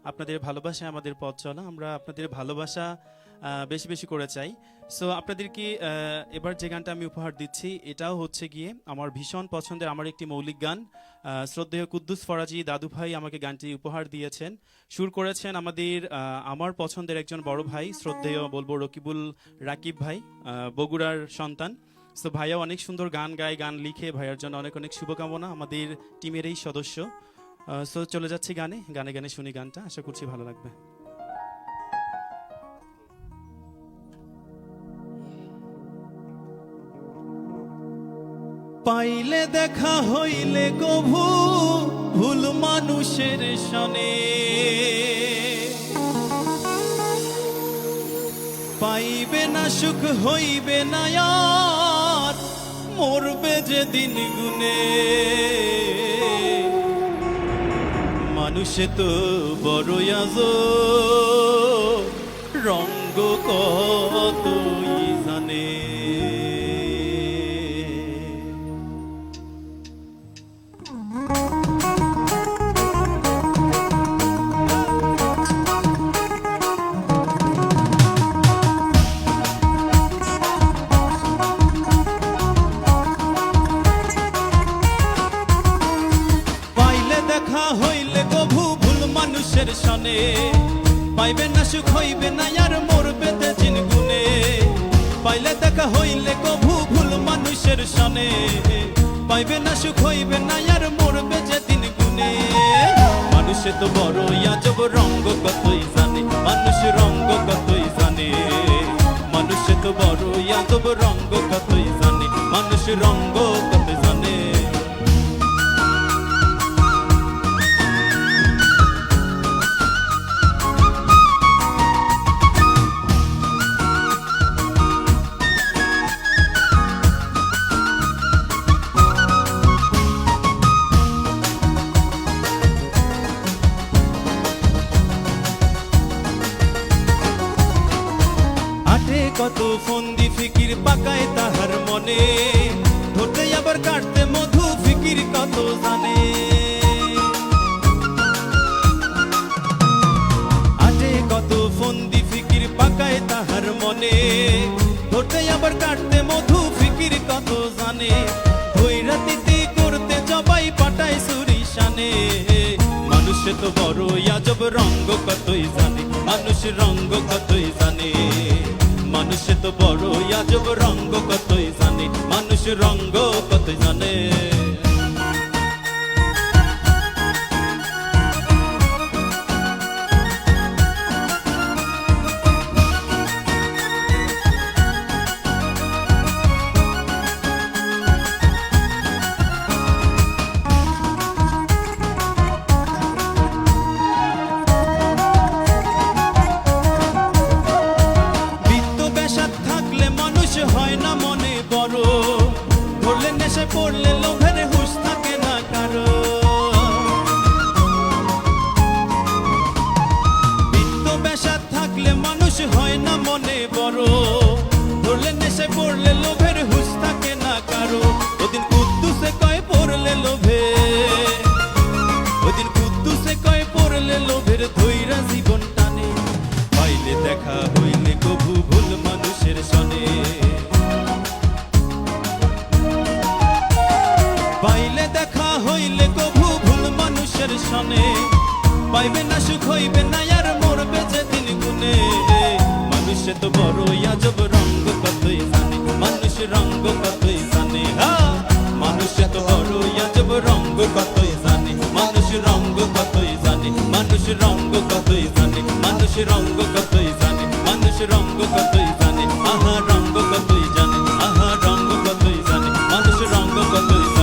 আপনাদের ভালোবাসায় আমাদের পথ চলা। আমরা আপনাদের ভালোবাসা বেশি বেশি করে চাই। সো আপনাদেরকে এবার যে গানটা আমি উপহার দিচ্ছি এটাও হচ্ছে গিয়ে আমার ভীষণ পছন্দের আমার একটি মৌলিক গান। শ্রদ্ধেয় কুদ্দুস ফরাজি দাদু ভাই আমাকে গানটি উপহার দিয়েছেন। সুর করেছেন আমার পছন্দের একজন বড় ভাই, শ্রদ্ধেয় বলবো রকিবুল রাকিব ভাই, বগুড়ার সন্তান। সো ভাইয়া অনেক সুন্দর গান গায়, গান লিখে। ভাইয়ার জন্য অনেক অনেক শুভকামনা, আমাদের টিমের এই সদস্য। সো চলে যাচ্ছি গানে গানে গানে শুনি গানটা, আশা করছি ভালো লাগবে। পাইলে দেখা হইলে কভু ভুল মানুষের সনে, পাইবে না সুখ হইবে না আর মরবে যে দিন গুনে। মানুষে তো বড় আজব, রঙ্গ কতই জানে। মানুষের সনে পাইবে না সুখ হইবে না আর মরবে তে দিন গুনে। পাইলে দেখা হইলে কভু ভুল মানুষের সনে পাইবে না সুখ হইবে না আর মরবে যে দিন গুনে। মানুষে তো বড় আজব, রঙ্গ কতই জানে, মানুষ রঙ্গ কতই জানে। মানুষে তো বড় আজব, রঙ্গ কতই জানে, মানুষ রঙ্গ কতই জানে। কত ফন্দি ফিকির পাকায় তাহার মনে, ধরতে আবার কাটতে মধু ফিকির কত জানে। আটে কত ফন্দি ফিকির পাকায় তাহার মনে, ধরতে আবার কাটতে মধু ফিকির কত জানে। ভৈরাতিতে করতে জবাই পাটায় সুরি শানে। মানুষে তো বড় আজব, রঙ্গ কতই জানে, মানুষ রঙ্গ কতই জানে। মানুষে তো বড় আজব, রঙ্গ কতই জানে, মানুষ রঙ্গ কতই জানে। হয় না মনে বড়, ধরলে নেশে পড়লে লোভের হুঁশ থাকে না কারো। বিত্ত বেশাদ থাকলে মানুষ হয় না মনে বড়, ধরলে নেশে পড়লে লোভের হুঁশ থাকে না কারো। ওদিন কুদ্দুসে কয় পড়লে লোভে, ওদিন কুদ্দুসে কয় পড়লে লোভের ধৈরা জীবন টানে। পাইলে দেখা হইলে কভু ভুল মানুষের সনে, পাইলে দেখা হইলে কভু ভুল মানুষের সনে পাইবে না সুখ হইবে না আর মরবে যে দিন গুনে। মানুষে তো বড় আজব, রঙ্গ কতই জানে, মানুষ রঙ্গ কতই জানে। মানুষে তো বড় আজব, রঙ্গ কতই জানে, মানুষ রঙ্গ কতই জানে, মানুষ রঙ্গ কতই জানে, মানুষ রঙ্গ কতই জানে, মানুষ রঙ্গ কতই জানে। আহা রঙ্গ কতই জানে, আহা রঙ্গ কতই জানে, মানুষ রঙ্গ কতই জানে।